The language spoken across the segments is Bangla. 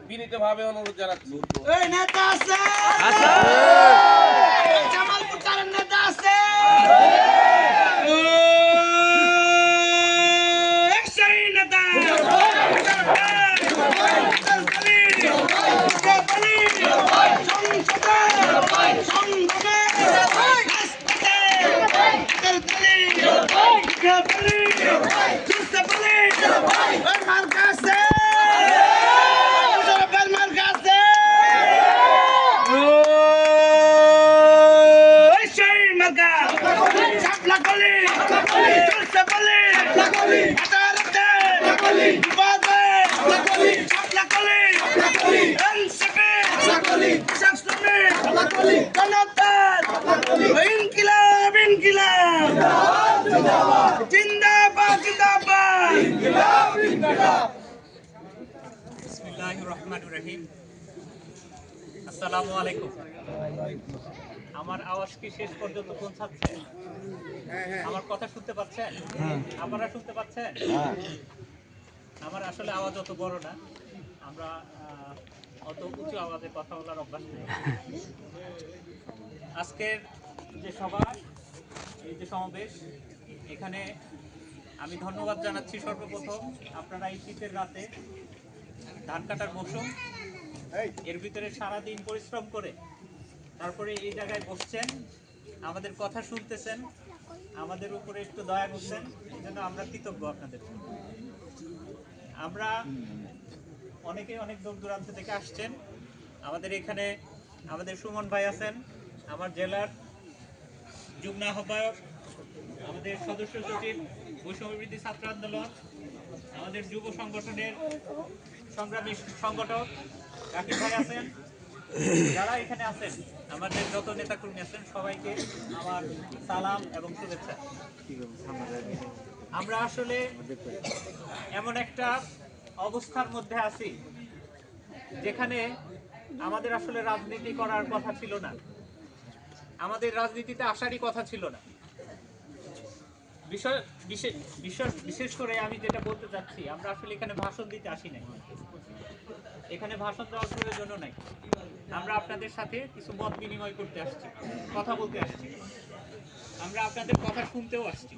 বিনীতভাবে অনুরোধ জানাচ্ছি। এই নেতা আছে জামালপুর তারের নেতা আছে একশাই নেতা আসসালামু আলাইকুম। আমার আওয়াজ কি শেষ পর্যন্ত পৌঁছাচ্ছে? আমার কথা শুনতে পাচ্ছেন? আপনারা শুনতে পাচ্ছেন? আমার আসলে আওয়াজ অত বড় না, আমরা অত উঁচু আওয়াজে কথা বলার অভ্যাস নেই। আজকের যে সভা, এই যে সমাবেশ, এখানে আমি ধন্যবাদ জানাচ্ছি সর্বপ্রথম। আপনারা এই শীতের রাতে ধান কাটার মৌসুম, এর ভিতরে সারাদিন পরিশ্রম করে তারপরে এই জায়গায় বসছেন, আমাদের কথা শুনতেছেন, আমাদের উপরে একটু দয়া করছেন, এই জন্য আমরা কৃতজ্ঞ আপনাদের। আমরা অনেকে অনেক দূর দূরান্ত থেকে আসছেন। আমাদের এখানে আমাদের সুমন ভাই আছেন, আমার জেলার যুগ্ম আহ্বায়ক, আমাদের সদস্য সচিব বৈষম্যবিরোধী ছাত্র আন্দোলন, আমাদের যুব সংগঠনের সংগ্রামী সংগঠক রাকিব ভাই আছেন। যারা এখানে আছেন, আমাদের যত নেতাকর্মী আছেন, সবাইকে আমার সালাম এবং শুভেচ্ছা। আমরা আসলে এমন একটা অবস্থার মধ্যে আছি যেখানে আমাদের আসলে রাজনীতি করার কথা ছিল না, আমাদের রাজনীতিতে আসারই কথা ছিল না। বিশেষ করে আমি যেটা বলতে চাচ্ছি, আমরা আসলে এখানে ভাষণ দিতে আসি নাই, এখানে ভাষণ দেওয়ার প্রয়োজনও নাই। আমরা আপনাদের সাথে কিছু মত বিনিময় করতে আসছি, কথা বলতে আসছি, আমরা আপনাদের কথা শুনতেও আসছি।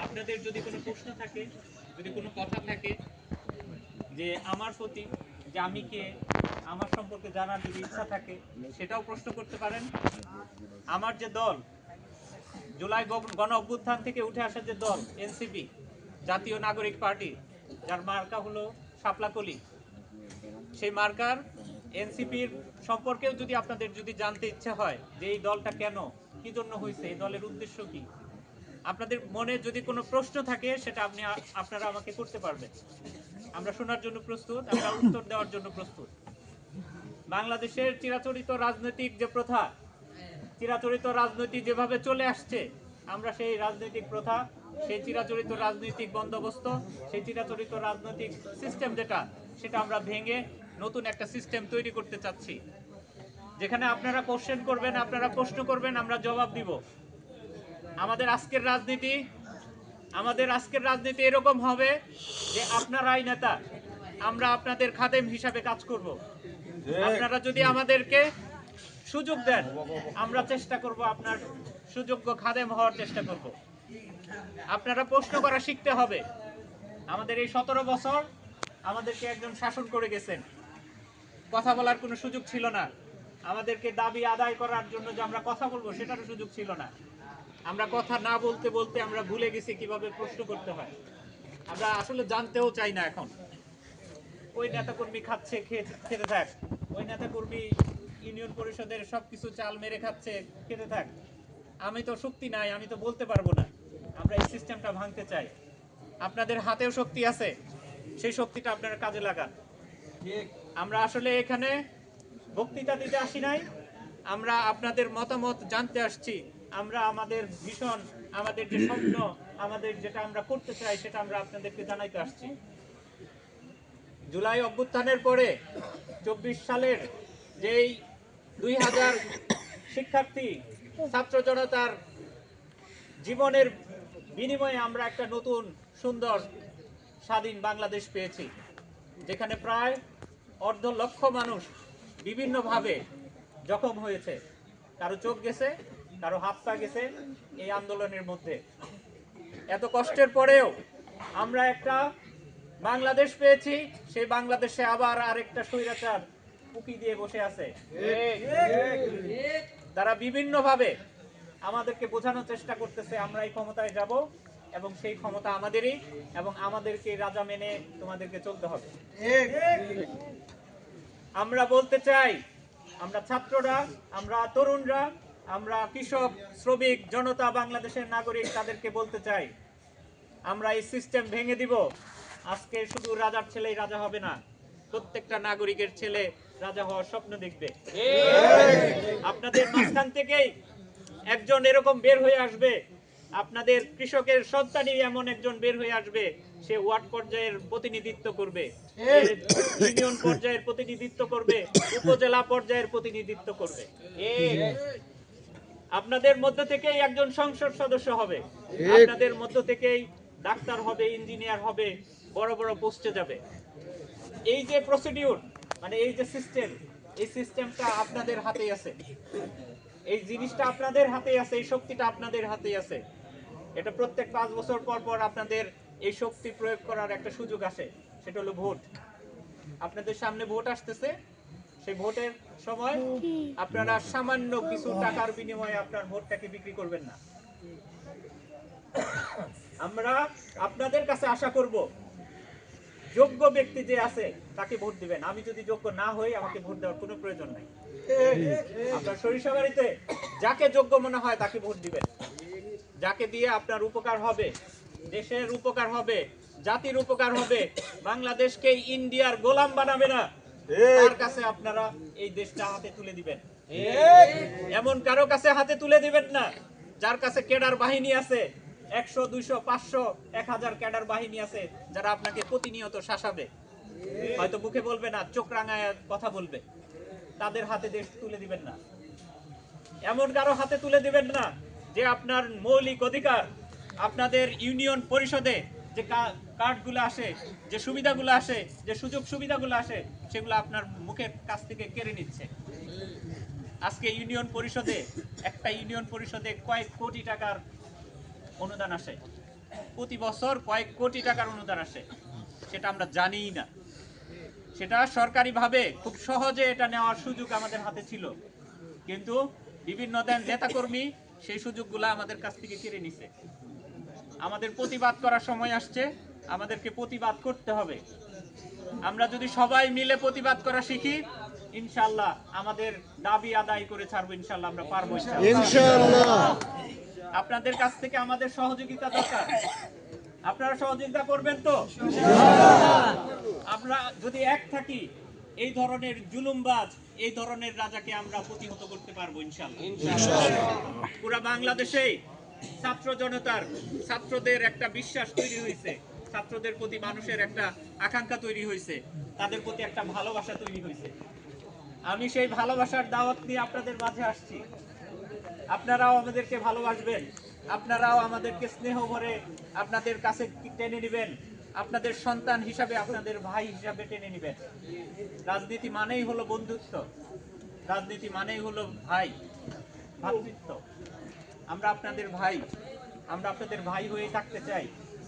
আপনাদের যদি কোনো প্রশ্ন থাকে, যদি কোনো কথা থাকে যে আমার প্রতি, যে আমি কে, আমার সম্পর্কে জানার যদি ইচ্ছা থাকে, সেটাও প্রশ্ন করতে পারেন। আমার যে দল, জুলাই গণ অভ্যুত্থান থেকে উঠে আসা যে দল এনসিপি, জাতীয় নাগরিক পার্টি, যার মার্কা হলো শাপলাকলি, সেই মার্কার এনসিপির সম্পর্কেও যদি আপনাদের যদি জানতে ইচ্ছে হয় যে এই দলটা কেন, কি জন্য হয়েছে, এই দলের উদ্দেশ্য কি, আপনাদের মনে যদি কোনো প্রশ্ন থাকে, সেটা আপনারা আমাকে করতে পারবেন। আমরা শোনার জন্য প্রস্তুত, আমরা উত্তর দেওয়ার জন্য প্রস্তুত। বাংলাদেশের চিরাচরিত রাজনৈতিক যে প্রথা, চিরাচরিত রাজনীতি যেভাবে চলে আসছে, আমরা সেই রাজনৈতিক প্রথা, সেই চিরাচরিত রাজনৈতিক বন্দোবস্ত, সেই চিরাচরিত রাজনৈতিক সিস্টেম যেটা, সেটা আমরা ভেঙে নতুন একটা সিস্টেম তৈরি করতে চাচ্ছি, যেখানে আপনারা কোশ্চেন করবেন, আপনারা প্রশ্ন করবেন, আমরা জবাব দিব। আমাদের আজকের রাজনীতি এরকম হবে যে আপনারাই নেতা, আমরা আপনাদের খাদেম হিসাবে কাজ করব। আপনারা যদি আমাদেরকে সুযোগ দেন, আমরা চেষ্টা করব আপনার সুযোগ্য খাদেম হওয়ার চেষ্টা করব। আপনারা প্রশ্ন করা শিখতে হবে। আমাদের এই 17 বছর আমাদেরকে একজন শাসন করে গেছেন, কথা বলার কোনো সুযোগ ছিল না। আমাদেরকে দাবি আদায় করার জন্য যে আমরা কথা বলবো, সেটারও সুযোগ ছিল না। আমরা কথা না বলতে বলতে আমরা ভুলে গেছি কিভাবে প্রশ্ন করতে হয়। আমরা আসলে জানতেও চাই না এখন। ওই নেতাকর্মী খাচ্ছে, খেতে থাক। ওই নেতাকর্মী ইউনিয়ন পরিষদের সবকিছু চাল মেরে খাচ্ছে, খেতে থাক। আমি তো শক্তি নাই, আমি তো বলতে পারবো না। আমরা এই সিস্টেমটা ভাঙতে চাই। আপনাদের হাতেও শক্তি আছে, সেই শক্তিটা আপনারা কাজে লাগান। আমরা আসলে এখানে বক্তৃতা দিতে আসি নাই, আমরা আপনাদের মতামত জানতে আসছি। আমরা আমাদের ভিশন, আমাদের যে স্বপ্ন, আমাদের যেটা আমরা করতে চাই, সেটা আমরা আপনাদেরকে জানাইতে আসছি। জুলাই অভ্যুত্থানের পরে 24 সালের যেই 2000 শিক্ষার্থী ছাত্র জনতার জীবনের বিনিময়ে আমরা একটা নতুন সুন্দর স্বাধীন বাংলাদেশ পেয়েছি, যেখানে প্রায় অর্ধ লক্ষ মানুষ বিভিন্নভাবে জখম হয়েছে, কারো চোখ গেছে, কারো হাত পা গেছে এই আন্দোলনের মধ্যে। এত কষ্টের পরেও আমরা একটা বাংলাদেশ পেয়েছি, সেই বাংলাদেশে আবার আরেকটা স্বৈরাচার উকি দিয়ে বসে আছে। তারা বিভিন্নভাবে আমাদেরকে বোঝানোর চেষ্টা করতেছে আমরা এই ক্ষমতায় যাব এবং সেই ক্ষমতা আমাদেরই, এবং আমাদেরকে রাজা মেনে তোমাদেরকে চলতে হবে। আমরা বলতে চাই, আমরা ছাত্ররা, আমরা তরুণরা, আমরা কৃষক, শ্রমিক, জনতা, বাংলাদেশের নাগরিক, তাদেরকে বলতে চাই আমরা এই সিস্টেম ভেঙে দিব। আজকে শুধু রাজার ছেলেই রাজা হবে না, প্রত্যেকটা নাগরিকের ছেলে রাজা হওয়ার স্বপ্ন দেখবে। আপনাদের মাঝখান থেকেই একজন এরকম বের হয়ে আসবে, আপনাদের কৃষকের সন্তানই এমন একজন বের হয়ে আসবে, সে ওয়ার্ড পর্যায়ের প্রতিনিধিত্ব করবে, ইউনিয়ন পর্যায়ের প্রতিনিধিত্ব করবে, উপজেলা পর্যায়ের প্রতিনিধিত্ব করবে। আপনাদের মধ্য থেকেই একজন সংসদ সদস্য হবে, আপনাদের মধ্য থেকেই ডাক্তার হবে, ইঞ্জিনিয়ার হবে, বড় বড় পোস্টে যাবে। এই যে প্রসিডিউর, মানে এই যে সিস্টেম, এই সিস্টেমটা আপনাদের হাতেই আছে, এই জিনিসটা আপনাদের হাতেই আছে, এই শক্তিটা আপনাদের হাতেই আছে। এটা প্রত্যেক 5 বছর পর পর আপনাদের এই শক্তি প্রয়োগ করার একটা সুযোগ আসে, সেটা হলো ভোট। আপনাদের সামনে ভোট আসতেছে, সেই ভোটের সময় আপনারা সামান্য কিছু টাকার বিনিময়ে আপনার ভোটটাকে বিক্রি করবেন না। আমরা আপনাদের কাছে আশা করব, যোগ্য ব্যক্তি যে আছে তাকে ভোট দিবেন। আমি যদি যোগ্য না হই, আমাকে ভোট দেওয়ার কোনো প্রয়োজন নাই। আপনার সরিষাবাড়িতে যাকে যোগ্য মনে হয় তাকে ভোট দিবেন, যাকে দিয়ে আপনার উপকার হবে, দেশের উপকার হবে, জাতির উপকার হবে, বাংলাদেশকে ইন্ডিয়ার গোলাম বানাবে না, তার কাছে আপনারা এই দেশটা হাতে তুলে দিবেন। এমন কারো কাছে হাতে তুলে দিবেন না যার কাছে ক্যাডার বাহিনী আছে, 100, 200, 500, 1000 ক্যাডার বাহিনী আছে, যারা আপনাকে প্রতিনিয়ত শাসাবে, হয়তো মুখে বলবে না, চোখ রাঙায় কথা বলবে। তাদের হাতে দেশ তুলে দিবেন না। এমন কারো হাতে তুলে দিবেন না যে আপনার মৌলিক অধিকার, আপনাদের ইউনিয়ন পরিষদে যে কার্ডগুলো আসে, যে সুবিধাগুলো আসে, যে সুযোগ সুবিধাগুলো আসে, সেগুলো আপনার মুখের কাছ থেকে কেড়ে নিচ্ছে। আজকে ইউনিয়ন পরিষদে, একটা ইউনিয়ন পরিষদে কয়েক কোটি টাকার অনুদান আসে, প্রতি বছর কয়েক কোটি টাকার অনুদান আসে, সেটা আমরা জানিই না। সেটা সরকারিভাবে খুব সহজে এটা নেওয়ার সুযোগ আমাদের হাতে ছিল, কিন্তু বিভিন্ন নেতাকর্মী সেই সুযোগগুলো আমাদের কাছ থেকে কেড়ে নিছে। আমাদের প্রতিবাদ করার সময় আসছে, আমাদেরকে প্রতিবাদ করতে হবে। আমরা যদি সবাই মিলে প্রতিবাদ করা শিখি, ইনশাআল্লাহ আমাদের দাবি আদায় করে ছাড়বো, ইনশাআল্লাহ আমরা পারবো ইনশাআল্লাহ। আপনাদের কাছ থেকে আমাদের সহযোগিতা দরকার, আপনারা সহযোগিতা করবেন তো? আমরা যদি এক থাকি, এই ধরনের জুলুমবাজ, এই ধরনের রাজাকে আমরা প্রতিহত করতে পারবো ইনশাআল্লাহ। পুরা বাংলাদেশে ছাত্র জনতার, ছাত্রদের একটা বিশ্বাস তৈরি হয়েছে, ছাত্রদের প্রতি মানুষের একটা আকাঙ্ক্ষা তৈরি হয়েছে, তাদের প্রতি একটা ভালোবাসা তৈরি হয়েছে। আমি সেই ভালোবাসার দাওয়াত নিয়ে আপনাদের মাঝে আসছি। আপনারাও আমাদেরকে ভালোবাসবেন, আপনারাও আমাদেরকে স্নেহ ভরে আপনাদের কাছে টেনে নেবেন, আপনাদের সন্তান হিসাবে, আপনাদের ভাই হিসাবে টেনে নেবেন। রাজনীতি মানেই হলো বন্ধুত্ব, রাজনীতি মানেই হলো ভাই, ভ্রাতৃত্ব। আমরা আপনাদের ভাই, আমরা আপনাদের ভাই হয়ে থাকতে চাই,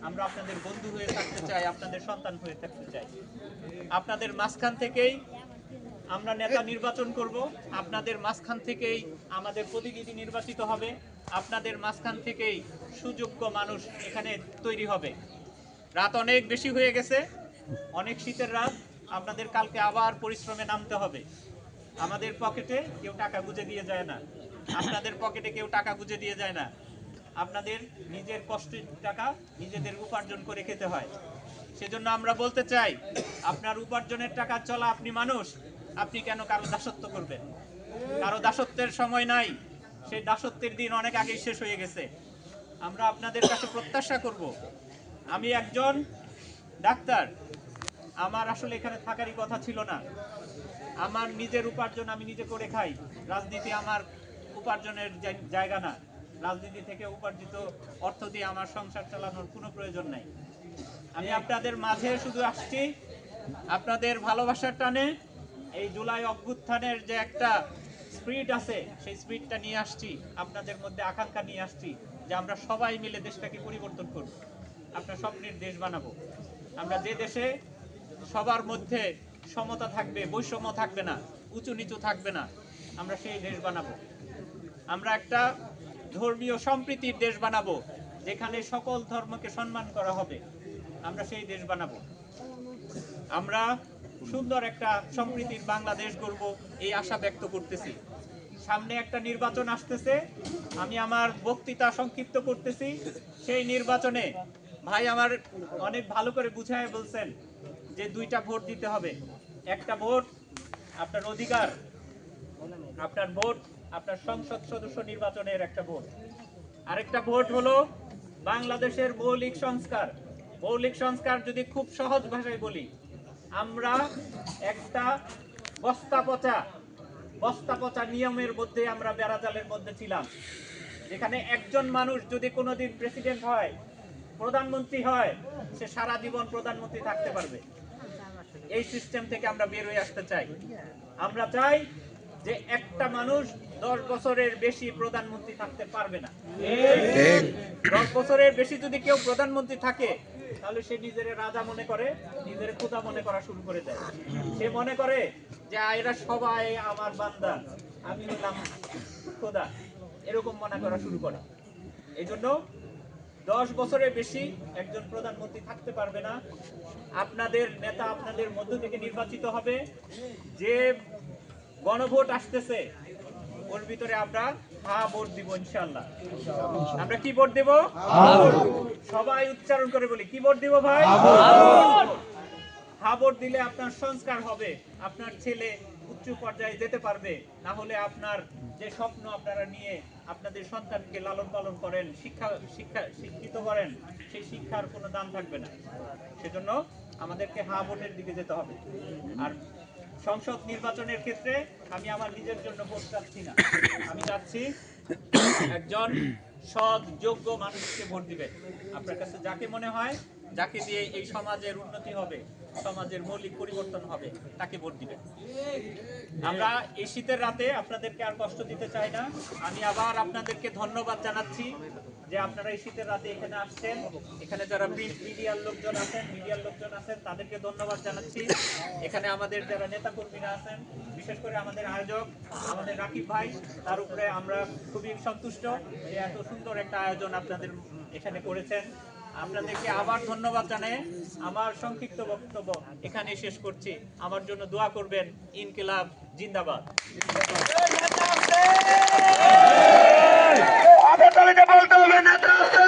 আমরা আপনাদের বন্ধু হয়ে থাকতে চাই, আপনাদের সন্তান হয়ে থাকতে চাই। আপনাদের মাঝখান থেকেই আমরা নেতা নির্বাচন করব, আপনাদের মাঝখান থেকেই আমাদের প্রতিনিধি নির্বাচিত হবে, আপনাদের মাঝখান থেকেই সুযোগ্য মানুষ এখানে তৈরি হবে। রাত অনেক বেশি হয়ে গেছে, অনেক শীতের রাত, আপনাদের কালকে আবার পরিশ্রমে নামতে হবে। আমাদের পকেটে কেউ টাকা গুঁজে দিয়ে যায় না, আপনাদের পকেটে কেউ টাকা গুঁজে দিয়ে যায় না। আপনাদের নিজের কষ্টের টাকা নিজেদের উপার্জন করে খেতে হয়। সেজন্য আমরা বলতে চাই, আপনার উপার্জনের টাকা চলা আপনি মানুষ, আপনি কেন কারো দাসত্ব করবেন? কারো দাসত্বের সময় নাই, সেই দাসত্বের দিন অনেক আগেই শেষ হয়ে গেছে। আমরা আপনাদের কাছে প্রত্যাশা করব, আমি একজন ডাক্তার, আমার আসলে এখানে থাকারই কথা ছিল না, আমার নিজের উপার্জন আমি নিজে করে খাই, রাজনীতি আমার উপার্জনের জায়গা না, রাজনীতি থেকে উপার্জিত অর্থ দিয়ে আমার সংসার চালানোর কোনো প্রয়োজন নাই। আমি আপনাদের মাঝে শুধু আসছি আপনাদের ভালোবাসার টানে এই জুলাই অভ্যুত্থানের যে একটা স্পিরিট আছে, সেই স্পিরিটটা নিয়ে আসছি আপনাদের মধ্যে, আকাঙ্ক্ষা নিয়ে আসছি যে আমরা সবাই মিলে দেশটাকে পরিবর্তন করব, আপনার স্বপ্নের দেশ বানাবো। আমরা যে দেশে সবার মধ্যে সমতা থাকবে, বৈষম্য থাকবে না, উঁচু নিচু থাকবে না, আমরা সেই দেশ বানাবো। আমরা একটা ধর্মীয় সম্প্রীতির দেশ বানাবো, যেখানে সকল ধর্মকে সম্মান করা হবে, আমরা সেই দেশ বানাবো। আমরা সুন্দর একটা সম্প্রীতির বাংলাদেশ গড়ব, এই আশা ব্যক্ত করতেছি। সামনে একটা নির্বাচন আসতেছে, আমি আমার বক্তৃতা সংক্ষিপ্ত করতেছি। সেই নির্বাচনে ভাই আমার অনেক ভালো করে বুঝায় বলছেন যে 2টা ভোট দিতে হবে। একটা ভোট আপনার অধিকার, আপনার ভোট আপনার সংসদ সদস্য নির্বাচনের একটা ভোট। আরেকটা ভোট হলো বাংলাদেশের মৌলিক সংস্কার। মৌলিক সংস্কার যদি খুব সহজ ভাষায় বলি, আমরা একটা বস্তা পচা নিয়মের মধ্যে আমরা বেড়াজালের মধ্যে ছিলাম, যেখানে একজন মানুষ যদি কোনোদিন প্রেসিডেন্ট হয়, প্রধানমন্ত্রী হয়, সে সারা জীবন প্রধানমন্ত্রী থাকতে পারবে। এই সিস্টেম থেকে আমরা বের হয়ে আসতে চাই। আমরা চাই যে একটা মানুষ 10 বছরের বেশি প্রধানমন্ত্রী থাকতে পারবে না। 10 বছরের বেশি যদি কেউ প্রধানমন্ত্রী থাকে, তাহলে সে নিজের রাজা মনে করে, নিজের খোদা মনে করা শুরু করে দেয়। সে মনে করে যে এরা সবাই আমার বান্দা, আমি হলাম খোদা, এরকম মনে করা শুরু করে। এই জন্য 10 বছরের বেশি একজন প্রধানমন্ত্রী থাকতে পারবে না। আপনাদের নেতা আপনাদের মধ্য থেকে নির্বাচিত হবে। যে গণভোট আসতেছে, ওর ভিতরে আমরা হা ভোট দিব ইনশাআল্লাহ। আমরা কি ভোট দেব? সবাই উচ্চারণ করে বলি, কি ভোট দিব ভাই? হা ভোট দিলে আপনার সংস্কার হবে, আপনার ছেলে উচ্চ পর্যায়ে যেতে পারবে। না হলে আপনার যে স্বপ্ন আপনারা নিয়ে আপনাদের সন্তানকে লালন পালন করেন, শিক্ষিত করেন, সেই শিক্ষার কোনো দাম থাকবে না। সেজন্য আমাদেরকে হা ভোটের দিকে যেতে হবে। আর সংসদ নির্বাচনের ক্ষেত্রে আমি আমার নিজের জন্য ভোট চাচ্ছি না, আমি চাচ্ছি একজন সৎ যোগ্য মানুষকে ভোট দিবেন। আপনার কাছে যাকে মনে হয়, যাকে দিয়ে এই সমাজের উন্নতি হবে, সমাজের মৌলিক পরিবর্তন হবে, তাকে ভোট দিবেন। আমরা এই শীতের রাতে আপনাদেরকে আর কষ্ট দিতে চাই না। আমি আবার আপনাদেরকে ধন্যবাদ জানাচ্ছি যে আপনারা এই শীতের রাতে এখানে আসছেন। এখানে যারা মিডিয়ার লোকজন আছেন তাদেরকে ধন্যবাদ জানাচ্ছি। এখানে আমাদের যারা নেতা কর্মীরা আছেন, বিশেষ করে আমাদের আয়োজক আমাদের রাকিব ভাই, তার উপরে আমরা খুবই সন্তুষ্ট যে এত সুন্দর একটা আয়োজন আপনাদের এখানে করেছেন। আপনাদেরকে আবার ধন্যবাদ জানাই। আমার সংক্ষিপ্ত বক্তব্য এখানে শেষ করছি। আমার জন্য দোয়া করবেন। ইনকিলাব জিন্দাবাদ। আগে তাহলে বলতে হবে নেতা আছে।